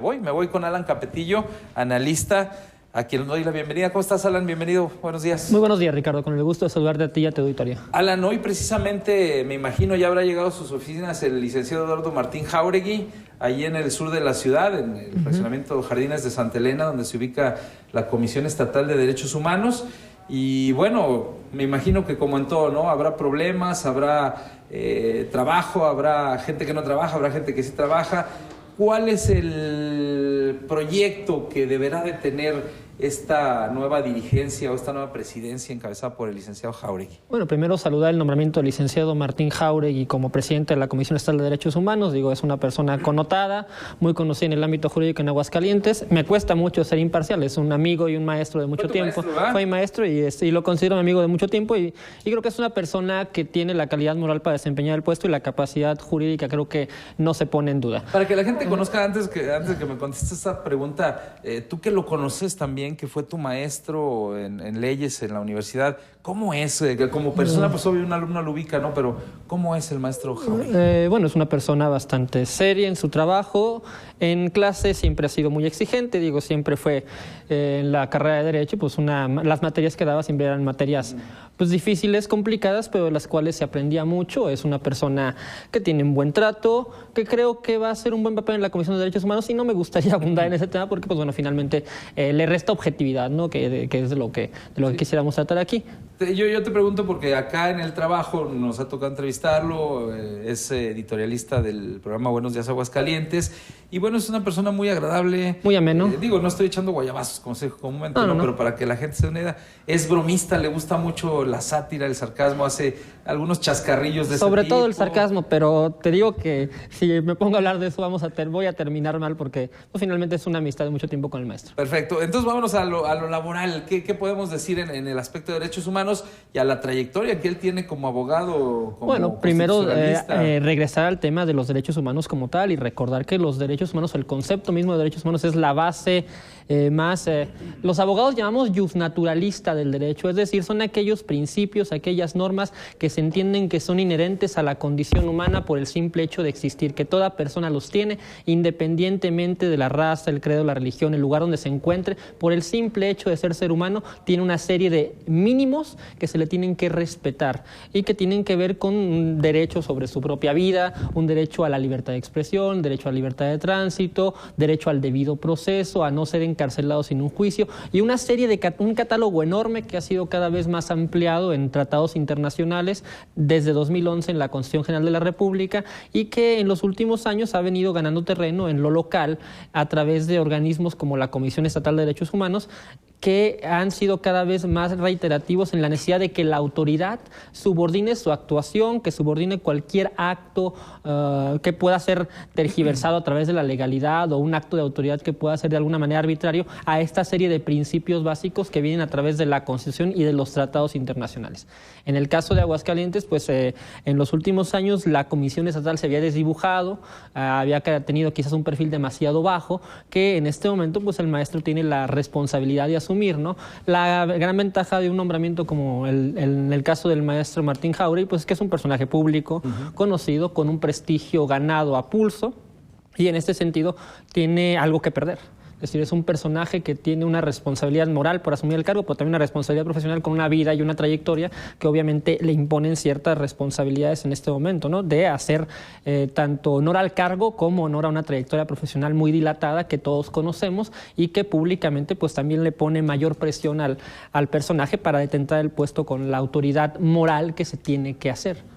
Me voy con Alan Capetillo, analista, a quien doy la bienvenida. ¿Cómo estás, Alan? Bienvenido, buenos días. Muy buenos días, Ricardo, con el gusto de saludarte a ti y a tu auditorio. Alan, hoy precisamente, me imagino, ya habrá llegado a sus oficinas el licenciado Eduardo Martín Jáuregui, ahí en el sur de la ciudad, en el fraccionamiento Jardines de Santa Elena, donde se ubica la Comisión Estatal de Derechos Humanos. Y bueno, me imagino que como en todo, ¿no? Habrá problemas, habrá trabajo, habrá gente que no trabaja, habrá gente que sí trabaja. ¿Cuál es el proyecto que deberá de tener esta nueva dirigencia o esta nueva presidencia encabezada por el licenciado Jáuregui? Bueno, primero saludar el nombramiento del licenciado Martín Jáuregui como presidente de la Comisión Estatal de Derechos Humanos. Digo, es una persona connotada, muy conocida en el ámbito jurídico en Aguascalientes. Me cuesta mucho ser imparcial, es un amigo y un maestro de mucho tiempo. Fue mi maestro y lo considero mi amigo de mucho tiempo y creo que es una persona que tiene la calidad moral para desempeñar el puesto y la capacidad jurídica creo que no se pone en duda. Para que la gente conozca, antes que me contestes esta pregunta, tú que lo conoces también, que fue tu maestro en leyes en la universidad, ¿cómo es? Como persona, pues obvio un alumno lo ubica, ¿no? Pero ¿cómo es el maestro Jáuregui? Bueno, es una persona bastante seria en su trabajo. En clase siempre ha sido muy exigente, digo, siempre fue en la carrera de Derecho, pues las materias que daba siempre eran materias pues difíciles, complicadas, pero de las cuales se aprendía mucho. Es una persona que tiene un buen trato, que creo que va a hacer un buen papel en la Comisión de Derechos Humanos y no me gustaría abundar en ese tema porque, pues bueno, finalmente le resta objetividad, ¿no? Que es de lo que quisiéramos tratar aquí. Yo te pregunto porque acá en el trabajo nos ha tocado entrevistarlo, es editorialista del programa Buenos Días Aguascalientes y bueno, es una persona muy agradable. Muy ameno. No estoy echando guayabazos como se dijo comúnmente, no, pero para que la gente se dé una idea, es bromista, le gusta mucho la sátira, el sarcasmo, hace algunos chascarrillos de ese tipo. Sobre todo el sarcasmo, pero te digo que si me pongo a hablar de eso voy a terminar mal porque pues, finalmente es una amistad de mucho tiempo con el maestro. Perfecto, entonces vámonos a lo laboral. ¿Qué podemos decir en el aspecto de derechos humanos y a la trayectoria que él tiene como abogado? Bueno, primero regresar al tema de los derechos humanos como tal y recordar que los derechos humanos, el concepto mismo de derechos humanos es la base los abogados llamamos justnaturalista del derecho, es decir, son aquellos principios, aquellas normas que se entienden que son inherentes a la condición humana por el simple hecho de existir, que toda persona los tiene independientemente de la raza, el credo, la religión, el lugar donde se encuentre, por el simple hecho de ser humano, tiene una serie de mínimos que se le tienen que respetar y que tienen que ver con un derecho sobre su propia vida, un derecho a la libertad de expresión, derecho a la libertad de tránsito, derecho al debido proceso, a no ser encarcelado sin un juicio y una serie un catálogo enorme que ha sido cada vez más ampliado en tratados internacionales desde 2011 en la Constitución General de la República y que en los últimos años ha venido ganando terreno en lo local a través de organismos como la Comisión Estatal de Derechos Humanos que han sido cada vez más reiterativos en la necesidad de que la autoridad subordine su actuación, que subordine cualquier acto que pueda ser tergiversado a través de la legalidad o un acto de autoridad que pueda ser de alguna manera arbitrario a esta serie de principios básicos que vienen a través de la Constitución y de los tratados internacionales. En el caso de Aguascalientes, pues en los últimos años la Comisión Estatal se había desdibujado, había tenido quizás un perfil demasiado bajo, que en este momento pues el maestro tiene la responsabilidad de asumir, ¿no? La gran ventaja de un nombramiento como en el caso del maestro Martín Jáuregui, pues es que es un personaje público, conocido, con un prestigio ganado a pulso y en este sentido tiene algo que perder. Es decir, es un personaje que tiene una responsabilidad moral por asumir el cargo, pero también una responsabilidad profesional con una vida y una trayectoria que obviamente le imponen ciertas responsabilidades en este momento, ¿no? De hacer tanto honor al cargo como honor a una trayectoria profesional muy dilatada que todos conocemos y que públicamente pues también le pone mayor presión al personaje para detentar el puesto con la autoridad moral que se tiene que hacer.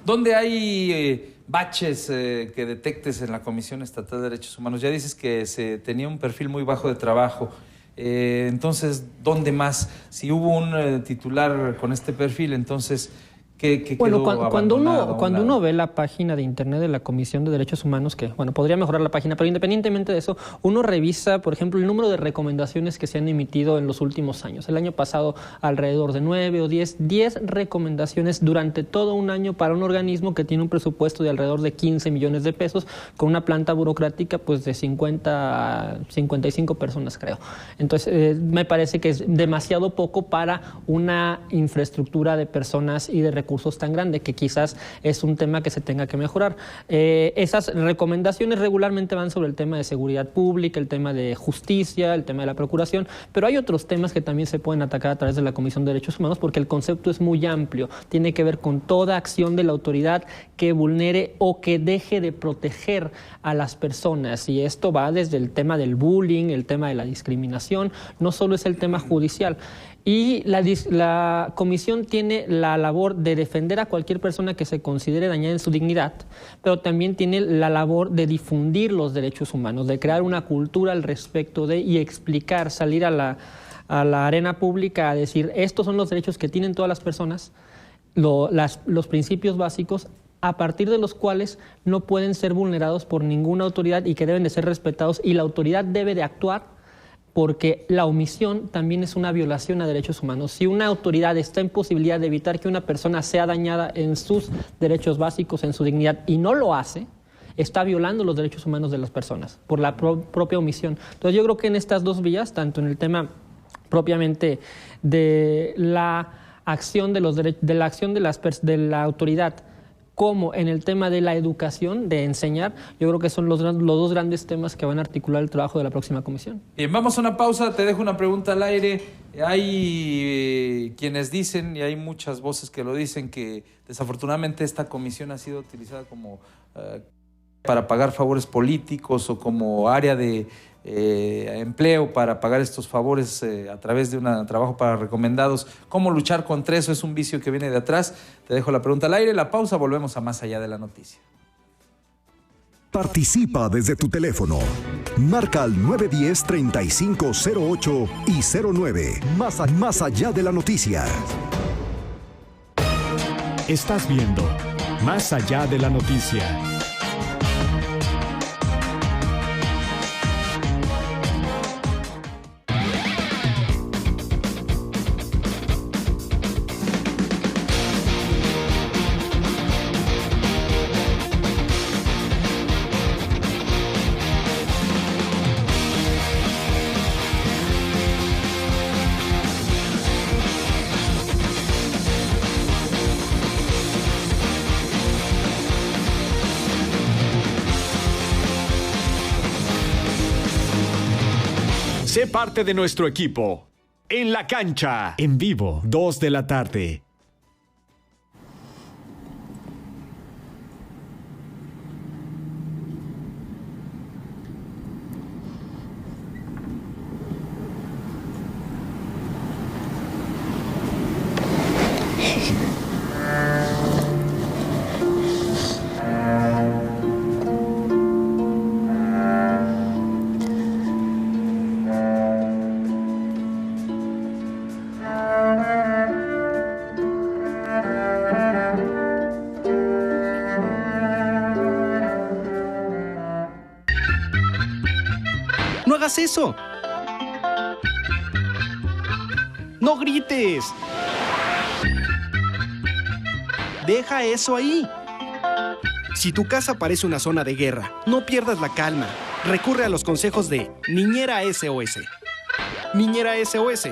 ¿Dónde hay baches que detectes en la Comisión Estatal de Derechos Humanos? Ya dices que se tenía un perfil muy bajo de trabajo. Entonces, ¿dónde más? Si hubo un titular con este perfil, entonces, ¿qué quedó cuando uno ve la página de internet de la Comisión de Derechos Humanos, que bueno, podría mejorar la página, pero independientemente de eso, uno revisa, por ejemplo, el número de recomendaciones que se han emitido en los últimos años. El año pasado, alrededor de 9 o 10 recomendaciones durante todo un año para un organismo que tiene un presupuesto de alrededor de 15 millones de pesos, con una planta burocrática pues de 50 a 55 personas, creo. Entonces, me parece que es demasiado poco para una infraestructura de personas y de recursos recursos tan grande, que quizás es un tema que se tenga que mejorar. Esas recomendaciones regularmente van sobre el tema de seguridad pública, el tema de justicia, el tema de la procuración, pero hay otros temas que también se pueden atacar a través de la Comisión de Derechos Humanos, porque el concepto es muy amplio, tiene que ver con toda acción de la autoridad que vulnere o que deje de proteger a las personas, y esto va desde el tema del bullying, el tema de la discriminación, no solo es el tema judicial. Y la comisión tiene la labor de defender a cualquier persona que se considere dañada en su dignidad, pero también tiene la labor de difundir los derechos humanos, de crear una cultura al respecto de y explicar, salir a la arena pública a decir, estos son los derechos que tienen todas las personas, los principios básicos a partir de los cuales no pueden ser vulnerados por ninguna autoridad y que deben de ser respetados, y la autoridad debe de actuar, porque la omisión también es una violación a derechos humanos. Si una autoridad está en posibilidad de evitar que una persona sea dañada en sus derechos básicos, en su dignidad, y no lo hace, está violando los derechos humanos de las personas por la propia omisión. Entonces yo creo que en estas dos vías, tanto en el tema propiamente de la acción de la autoridad, como en el tema de la educación, de enseñar, yo creo que son los dos grandes temas que van a articular el trabajo de la próxima comisión. Bien, vamos a una pausa, te dejo una pregunta al aire. Hay quienes dicen, y hay muchas voces que lo dicen, que desafortunadamente esta comisión ha sido utilizada como para pagar favores políticos o como área de empleo para pagar estos favores a través de un trabajo para recomendados. ¿Cómo luchar contra eso? Es un vicio que viene de atrás. Te dejo la pregunta al aire, la pausa, volvemos a Más Allá de la Noticia. Participa desde tu teléfono. Marca al 910-3508 y 09. Más Allá de la Noticia. Estás viendo Más Allá de la Noticia. Sé parte de nuestro equipo. En la cancha. En vivo, 2 de la tarde. ¡No hagas eso! ¡No grites! ¡Deja eso ahí! Si tu casa parece una zona de guerra, no pierdas la calma. Recurre a los consejos de Niñera SOS. Niñera SOS,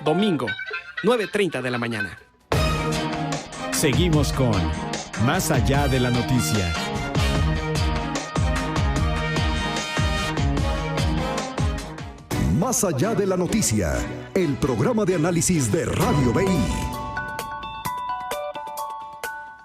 domingo, 9:30 de la mañana. Seguimos con Más Allá de la Noticia. Más Allá de la Noticia, el programa de análisis de Radio BI.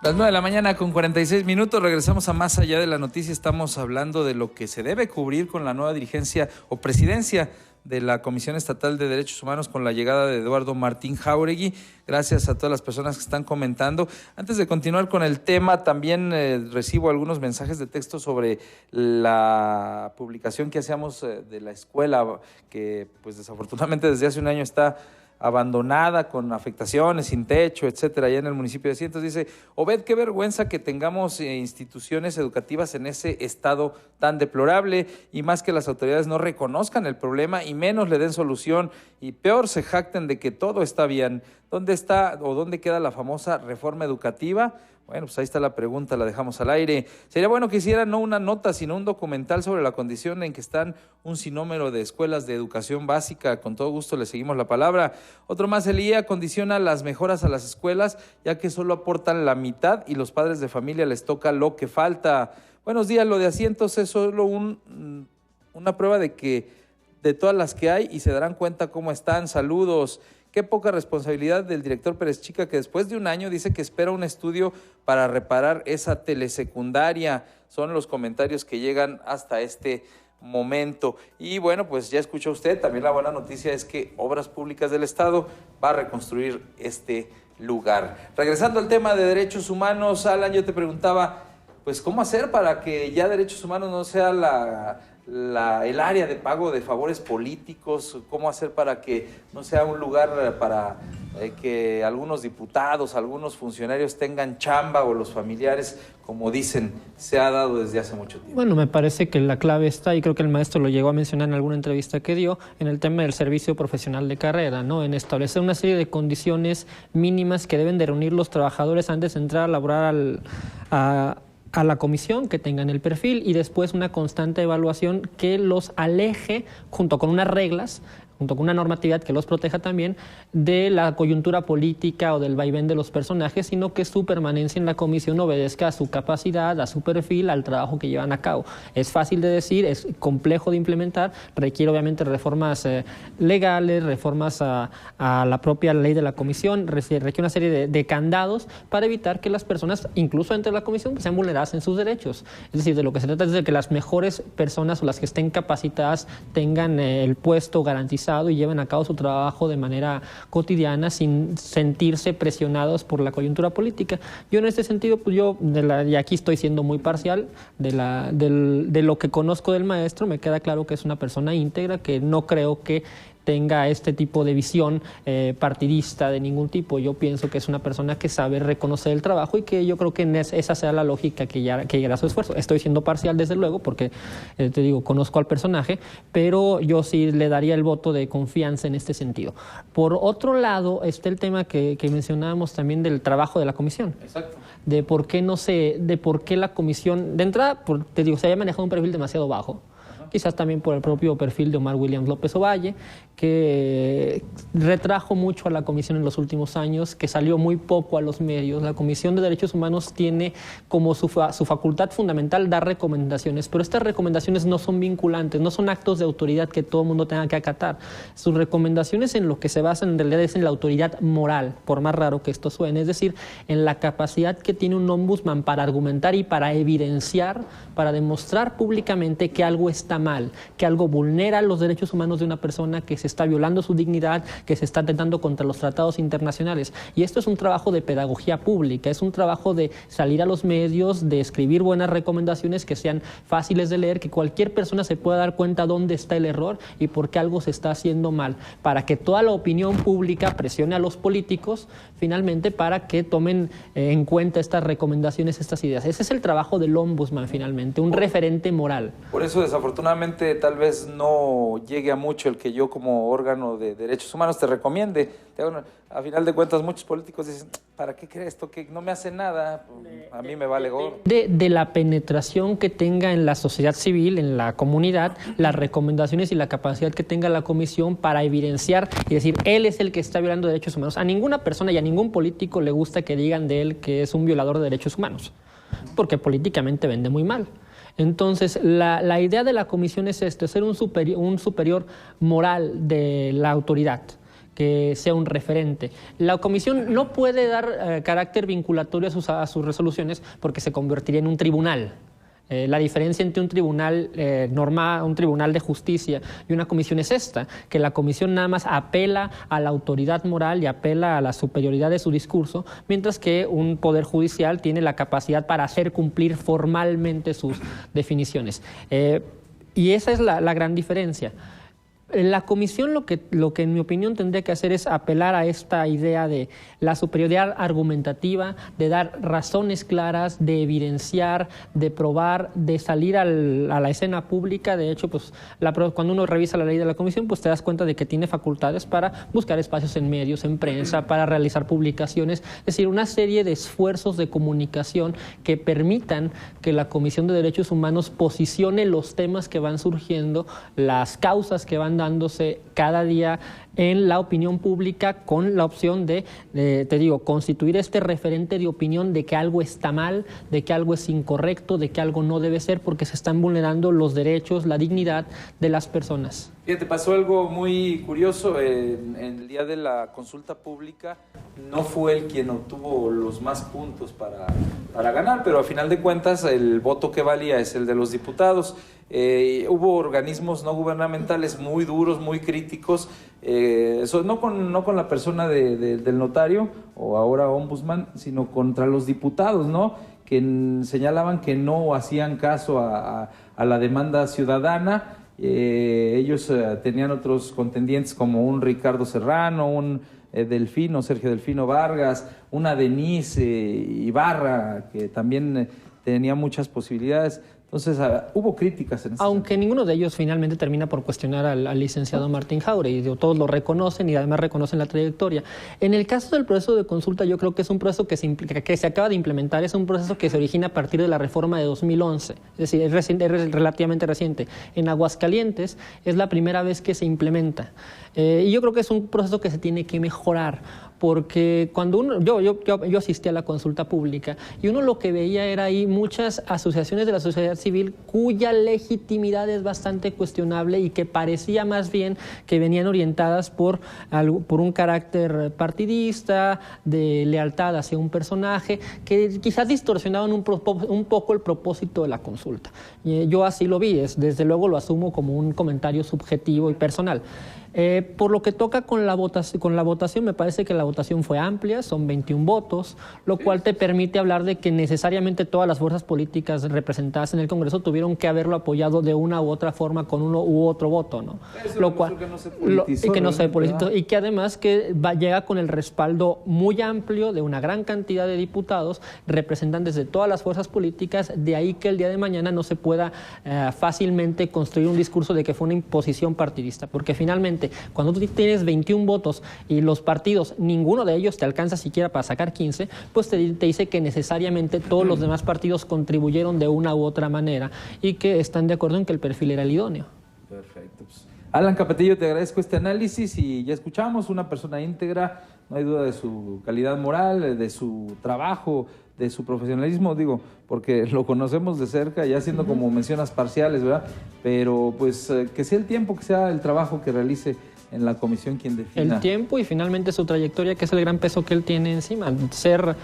Las 9 de la mañana con 46 minutos, regresamos a Más Allá de la Noticia. Estamos hablando de lo que se debe cubrir con la nueva dirigencia o presidencia de la Comisión Estatal de Derechos Humanos con la llegada de Eduardo Martín Jáuregui. Gracias a todas las personas que están comentando. Antes de continuar con el tema, también recibo algunos mensajes de texto sobre la publicación que hacíamos de la escuela, que pues desafortunadamente desde hace un año está abandonada, con afectaciones, sin techo, etcétera, allá en el municipio de Cientos. Dice, Obed, qué vergüenza que tengamos instituciones educativas en ese estado tan deplorable, y más que las autoridades no reconozcan el problema y menos le den solución, y peor se jacten de que todo está bien. ¿Dónde está o dónde queda la famosa reforma educativa? Bueno, pues ahí está la pregunta, la dejamos al aire. Sería bueno que hicieran no una nota, sino un documental sobre la condición en que están un sinnúmero de escuelas de educación básica. Con todo gusto le seguimos la palabra. Otro más, el IEA condiciona las mejoras a las escuelas, ya que solo aportan la mitad y los padres de familia les toca lo que falta. Buenos días, lo de asientos es solo una prueba de todas las que hay y se darán cuenta cómo están. Saludos. Qué poca responsabilidad del director Pérez Chica, que después de un año dice que espera un estudio para reparar esa telesecundaria. Son los comentarios que llegan hasta este momento. Y bueno, pues ya escuchó usted, también la buena noticia es que Obras Públicas del Estado va a reconstruir este lugar. Regresando al tema de derechos humanos, Alan, yo te preguntaba, pues ¿cómo hacer para que ya derechos humanos no sea el área de pago de favores políticos? ¿Cómo hacer para que no sea un lugar para que algunos diputados, algunos funcionarios tengan chamba o los familiares, como dicen, se ha dado desde hace mucho tiempo? Bueno, me parece que la clave está, y creo que el maestro lo llegó a mencionar en alguna entrevista que dio, en el tema del servicio profesional de carrera, ¿no? En establecer una serie de condiciones mínimas que deben de reunir los trabajadores antes de entrar a laborar a la comisión, que tengan el perfil, y después una constante evaluación que los aleje, junto con unas reglas, junto con una normatividad que los proteja también, de la coyuntura política o del vaivén de los personajes, sino que su permanencia en la comisión obedezca a su capacidad, a su perfil, al trabajo que llevan a cabo. Es fácil de decir, es complejo de implementar, requiere obviamente reformas legales, reformas a la propia ley de la comisión, requiere una serie de candados para evitar que las personas, incluso dentro de la comisión, sean vulneradas en sus derechos. Es decir, de lo que se trata es de que las mejores personas o las que estén capacitadas tengan el puesto garantizado y lleven a cabo su trabajo de manera cotidiana sin sentirse presionados por la coyuntura política. Yo en este sentido, pues y aquí estoy siendo muy parcial, de lo que conozco del maestro, me queda claro que es una persona íntegra, que no creo que tenga este tipo de visión partidista de ningún tipo. Yo pienso que es una persona que sabe reconocer el trabajo y que yo creo que esa sea la lógica que llegará a su esfuerzo. Estoy siendo parcial, desde luego, porque, te digo, conozco al personaje, pero yo sí le daría el voto de confianza en este sentido. Por otro lado, está el tema que mencionábamos también del trabajo de la comisión. Exacto. De por qué la comisión, de entrada, te digo, se haya manejado un perfil demasiado bajo. Quizás también por el propio perfil de Omar Williams López Ovalle, que retrajo mucho a la comisión en los últimos años, que salió muy poco a los medios. La Comisión de Derechos Humanos tiene como su facultad fundamental dar recomendaciones, pero estas recomendaciones no son vinculantes, no son actos de autoridad que todo el mundo tenga que acatar. Sus recomendaciones en lo que se basan en realidad es en la autoridad moral, por más raro que esto suene, es decir, en la capacidad que tiene un ombudsman para argumentar y para evidenciar, para demostrar públicamente que algo está mal, que algo vulnera los derechos humanos de una persona, que se está violando su dignidad, que se está atentando contra los tratados internacionales. Y esto es un trabajo de pedagogía pública, es un trabajo de salir a los medios, de escribir buenas recomendaciones que sean fáciles de leer, que cualquier persona se pueda dar cuenta dónde está el error y por qué algo se está haciendo mal, para que toda la opinión pública presione a los políticos finalmente para que tomen en cuenta estas recomendaciones, estas ideas. Ese es el trabajo del ombudsman finalmente, un referente moral. Por eso desafortunadamente tal vez no llegue a mucho el que yo como órgano de derechos humanos te recomiende. A final de cuentas muchos políticos dicen, ¿para qué crees esto? Que no me hace nada, a mí me vale gorro. De la penetración que tenga en la sociedad civil, en la comunidad, las recomendaciones y la capacidad que tenga la comisión para evidenciar y decir, él es el que está violando derechos humanos. A ninguna persona y a ningún político le gusta que digan de él que es un violador de derechos humanos, porque políticamente vende muy mal. Entonces, la idea de la comisión es ser un superior moral de la autoridad, que sea un referente. La comisión no puede dar carácter vinculatorio a sus resoluciones porque se convertiría en un tribunal. La diferencia entre un tribunal normal, un tribunal de justicia y una comisión es esta, que la comisión nada más apela a la autoridad moral y apela a la superioridad de su discurso, mientras que un poder judicial tiene la capacidad para hacer cumplir formalmente sus definiciones. Y esa es la gran diferencia. La comisión lo que en mi opinión tendría que hacer es apelar a esta idea de la superioridad argumentativa, de dar razones claras, de evidenciar, de probar, de salir a la escena pública. De hecho, pues cuando uno revisa la ley de la comisión, pues te das cuenta de que tiene facultades para buscar espacios en medios, en prensa, para realizar publicaciones, es decir, una serie de esfuerzos de comunicación que permitan que la Comisión de Derechos Humanos posicione los temas que van surgiendo, las causas que van dándose cada día en la opinión pública, con la opción de constituir este referente de opinión de que algo está mal, de que algo es incorrecto, de que algo no debe ser, porque se están vulnerando los derechos, la dignidad de las personas. Fíjate, pasó algo muy curioso. En el día de la consulta pública no fue él quien obtuvo los más puntos para ganar, pero a final de cuentas el voto que valía es el de los diputados. Hubo organismos no gubernamentales muy duros, muy críticos, no con la persona del notario o ahora ombudsman, sino contra los diputados, ¿no? Que señalaban que no hacían caso a la demanda ciudadana. Ellos tenían otros contendientes como un Ricardo Serrano, un Sergio Delfino Vargas, una Denise Ibarra, que también tenía muchas posibilidades. Entonces, hubo críticas en aunque sentido. Ninguno de ellos finalmente termina por cuestionar al licenciado Martín Jáuregui. Todos lo reconocen y además reconocen la trayectoria. En el caso del proceso de consulta, yo creo que es un proceso que se acaba de implementar, es un proceso que se origina a partir de la reforma de 2011, es decir, es relativamente reciente. En Aguascalientes es la primera vez que se implementa. Y yo creo que es un proceso que se tiene que mejorar, porque cuando yo asistí a la consulta pública y uno lo que veía era ahí muchas asociaciones de la sociedad civil cuya legitimidad es bastante cuestionable y que parecía más bien que venían orientadas por un carácter partidista, de lealtad hacia un personaje, que quizás distorsionaban un poco el propósito de la consulta. Yo así lo vi, desde luego lo asumo como un comentario subjetivo y personal. Por lo que toca con la votación, me parece que la votación fue amplia, son 21 votos, lo cual te permite hablar de que necesariamente todas las fuerzas políticas representadas en el Congreso tuvieron que haberlo apoyado de una u otra forma con uno u otro voto, ¿no? Lo cual que no se politizó, y que además llega con el respaldo muy amplio de una gran cantidad de diputados, representantes de todas las fuerzas políticas, de ahí que el día de mañana no se pueda fácilmente construir un discurso de que fue una imposición partidista, porque finalmente cuando tú tienes 21 votos y los partidos, ninguno de ellos te alcanza siquiera para sacar 15, pues te dice que necesariamente todos los demás partidos contribuyeron de una u otra manera y que están de acuerdo en que el perfil era el idóneo. Perfecto. Pues, Alan Capetillo, te agradezco este análisis y ya escuchamos, una persona íntegra, no hay duda de su calidad moral, de su trabajo, de su profesionalismo, digo, porque lo conocemos de cerca, ya siendo como mencionas parciales, ¿verdad? Pero pues que sea el tiempo, que sea el trabajo que realice en la comisión quien defina. El tiempo y finalmente su trayectoria, que es el gran peso que él tiene encima, ser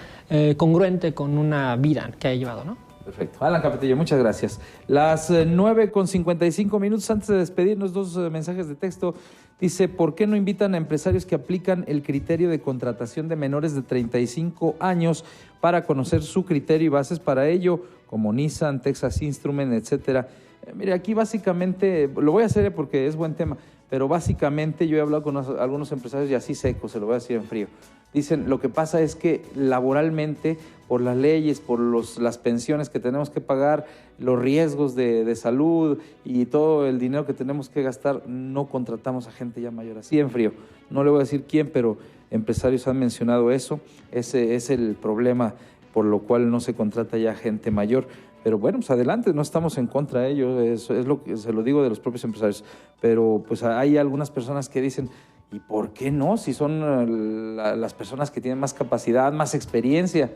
congruente con una vida que ha llevado, ¿no? Perfecto. Alan Capetillo, muchas gracias. Las 9:55 antes de despedirnos, dos mensajes de texto. Dice, ¿por qué no invitan a empresarios que aplican el criterio de contratación de menores de 35 años para conocer su criterio y bases para ello, como Nissan, Texas Instruments, etcétera? Mire, aquí básicamente, lo voy a hacer porque es buen tema, pero básicamente yo he hablado con algunos empresarios y así seco, se lo voy a decir en frío. Dicen, lo que pasa es que laboralmente, por las leyes, por las pensiones que tenemos que pagar, los riesgos de salud y todo el dinero que tenemos que gastar, no contratamos a gente ya mayor. Así en frío. No le voy a decir quién, pero empresarios han mencionado eso. Ese es el problema por lo cual no se contrata ya gente mayor. Pero bueno, pues adelante, no estamos en contra de ello, es lo que se lo digo de los propios empresarios. Pero pues hay algunas personas que dicen, ¿y por qué no? Si son las personas que tienen más capacidad, más experiencia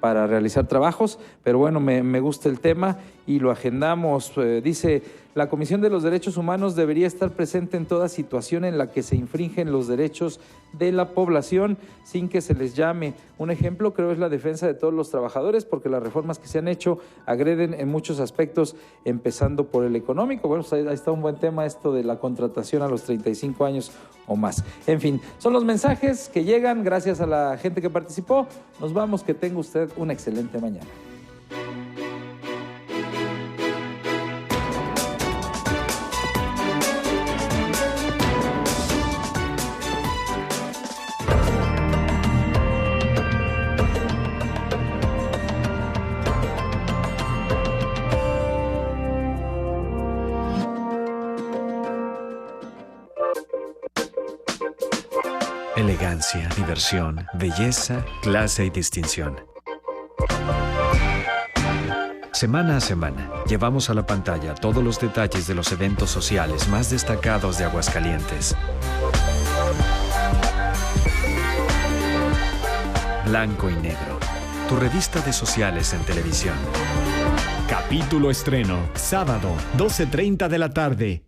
para realizar trabajos. Pero bueno, me gusta el tema y lo agendamos. Dice, la Comisión de los Derechos Humanos debería estar presente en toda situación en la que se infringen los derechos de la población sin que se les llame. Un ejemplo creo es la defensa de todos los trabajadores, porque las reformas que se han hecho agreden en muchos aspectos, empezando por el económico. Bueno, pues ahí está un buen tema esto de la contratación a los 35 años o más. En fin, son los mensajes que llegan gracias a la gente que participó. Nos vamos, que tenga usted una excelente mañana. Elegancia, diversión, belleza, clase y distinción. Semana a semana, llevamos a la pantalla todos los detalles de los eventos sociales más destacados de Aguascalientes. Blanco y Negro, tu revista de sociales en televisión. Capítulo estreno, sábado, 12:30 de la tarde.